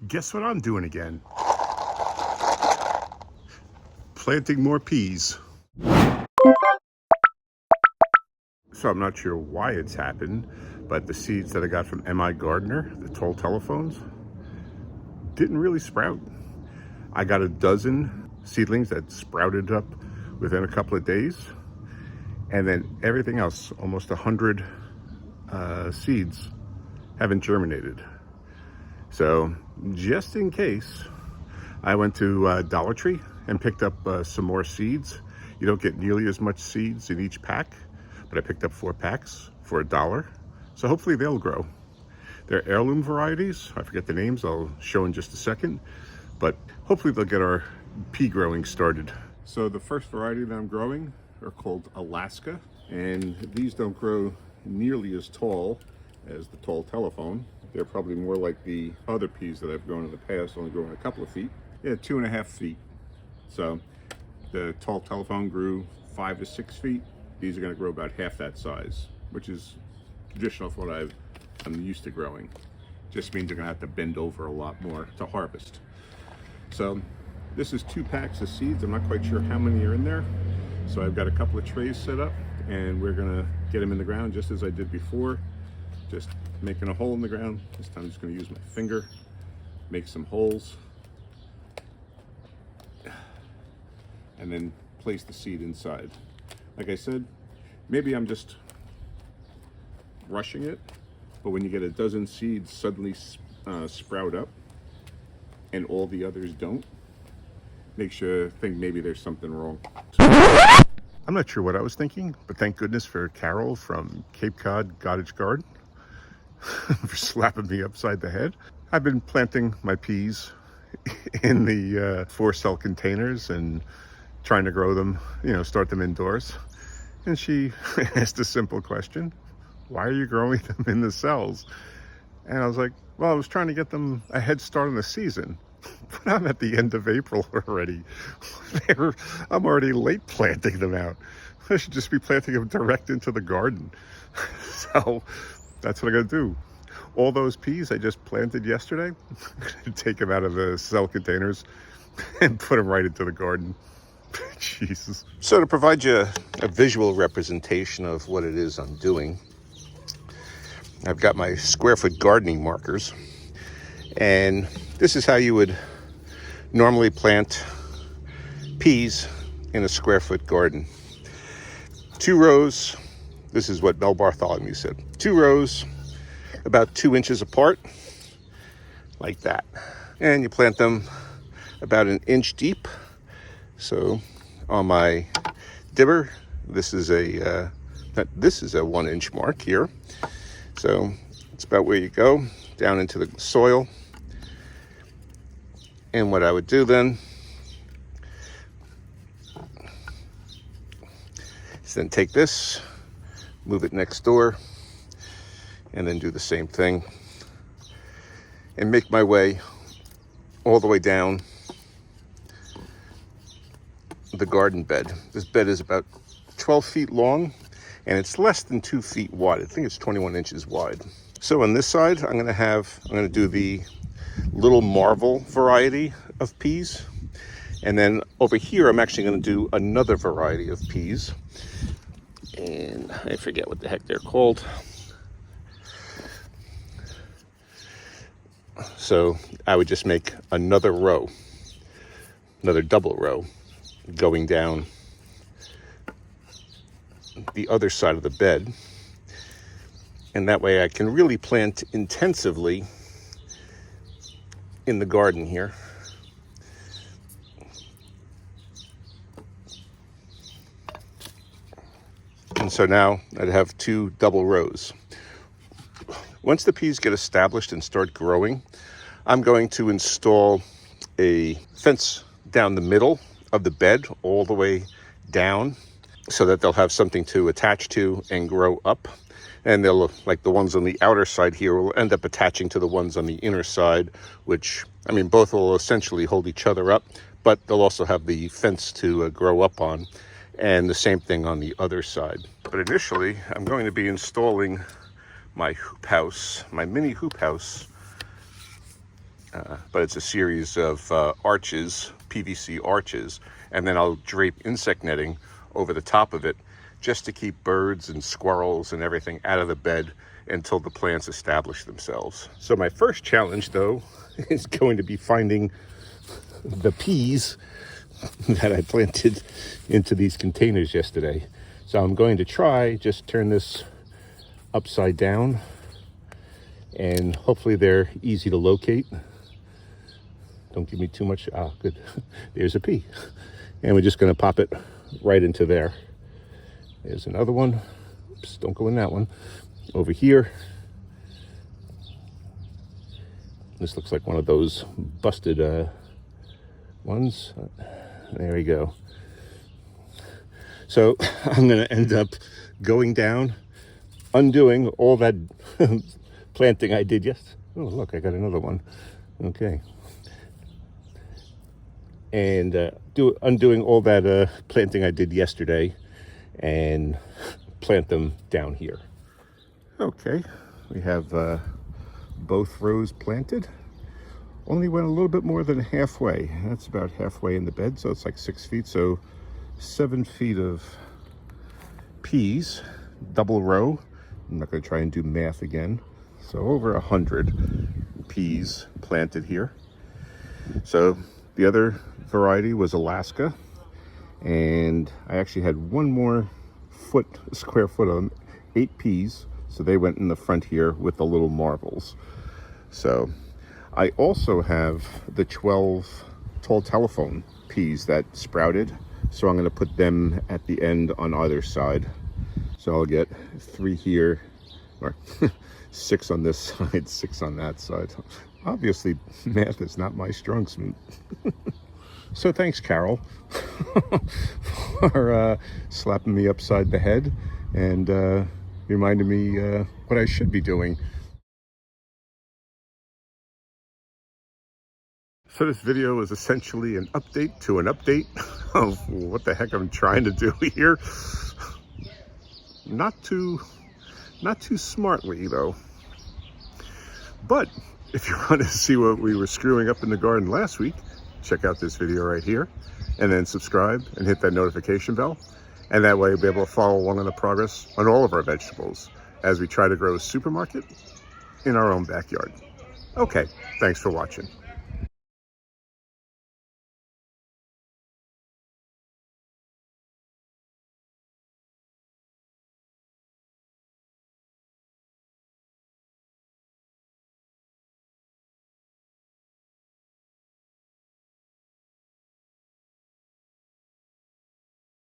Guess what I'm doing again? Planting more peas. So I'm not sure why it's happened, but the seeds that I got from M.I. Gardner, the tall telephones, didn't really sprout. I got a dozen seedlings that sprouted up within a couple of days, and then everything else, almost 100 seeds, haven't germinated. So just in case, I went to Dollar Tree and picked up some more seeds. You don't get nearly as much seeds in each pack, but I picked up 4 packs for $1. So hopefully they'll grow. They're heirloom varieties. I forget the names, I'll show in just a second, but hopefully they'll get our pea growing started. So the first variety that I'm growing are called Alaska, and these don't grow nearly as tall as the tall telephone. They're probably more like the other peas that I've grown in the past, only growing a couple of feet. Yeah, 2.5 feet. So the tall telephone grew 5 to 6 feet. These are going to grow about half that size, which is traditional for what I'm used to growing. Just means they're going to have to bend over a lot more to harvest. So this is 2 packs of seeds. I'm not quite sure how many are in there. So I've got a couple of trays set up, and we're going to get them in the ground just as I did before. Just making a hole in the ground. This time I'm just going to use my finger, make some holes, and then place the seed inside. Like I said, maybe I'm just rushing it, but when you get a dozen seeds suddenly sprout up and all the others don't, makes you think maybe there's something wrong. I'm not sure what I was thinking, but thank goodness for Carol from Cape Cod Cottage Garden for slapping me upside the head. I've been planting my peas in the 4-cell containers and trying to grow them, start them indoors. And she asked a simple question: why are you growing them in the cells? And I was like, well, I was trying to get them a head start on the season. But I'm at the end of April already. I'm already late planting them out. I should just be planting them direct into the garden. So that's what I'm gonna do. All those peas I just planted yesterday, I'm gonna take them out of the cell containers and put them right into the garden. Jesus. So to provide you a visual representation of what it is I'm doing, I've got my square foot gardening markers, and this is how you would normally plant peas in a square foot garden. 2 rows, this is what Mel Bartholomew said. 2 rows, about 2 inches apart, like that. And you plant them about 1 inch deep. So on my dibber, this is a 1 inch mark here. So it's about where you go, down into the soil. And what I would do then is then take this, move it next door, and then do the same thing and make my way all the way down the garden bed. This bed is about 12 feet long, and it's less than 2 feet wide. I think it's 21 inches wide. So on this side, I'm going to do the Little Marvel variety of peas. And then over here, I'm actually going to do another variety of peas. And I forget what the heck they're called. So I would just make another row, another double row, going down the other side of the bed. And that way I can really plant intensively in the garden here. And so now I'd have 2 double rows. Once the peas get established and start growing, I'm going to install a fence down the middle of the bed all the way down so that they'll have something to attach to and grow up. And they'll, like the ones on the outer side here, will end up attaching to the ones on the inner side, which, I mean, both will essentially hold each other up, but they'll also have the fence to grow up on, and the same thing on the other side. But initially, I'm going to be installing my hoop house, my mini hoop house, but it's a series of arches, PVC arches, and then I'll drape insect netting over the top of it just to keep birds and squirrels and everything out of the bed until the plants establish themselves. So my first challenge, though, is going to be finding the peas that I planted into these containers yesterday. So I'm going to try just turn this upside down, and hopefully they're easy to locate. Don't give me too much. Ah, good. There's a pea. And we're just going to pop it right into there. There's another one. Oops, don't go in that one. Over here. This looks like one of those busted ones. There we go. So I'm going to end up going down, undoing all that planting I did yesterday. Oh, look, I got another one. Okay. And undoing all that planting I did yesterday and plant them down here. Okay, we have both rows planted. Only went a little bit more than halfway. That's about halfway in the bed, so it's like 6 feet. So 7 feet of peas, double row. I'm not going to try and do math again. So over 100 peas planted here. So the other variety was Alaska, and I actually had one more square foot of them, 8 peas. So they went in the front here with the little marbles. So I also have the 12 tall telephone peas that sprouted. So I'm going to put them at the end on either side. So I'll get 3 here, or 6 on this side, 6 on that side. Obviously, math is not my strong suit. So thanks, Carol, for slapping me upside the head and reminded me what I should be doing. So this video is essentially an update to an update of what the heck I'm trying to do here. Not too smartly, though. But if you want to see what we were screwing up in the garden last week, check out this video right here, and then subscribe and hit that notification bell. And that way you'll be able to follow along on the progress on all of our vegetables as we try to grow a supermarket in our own backyard. Okay, thanks for watching.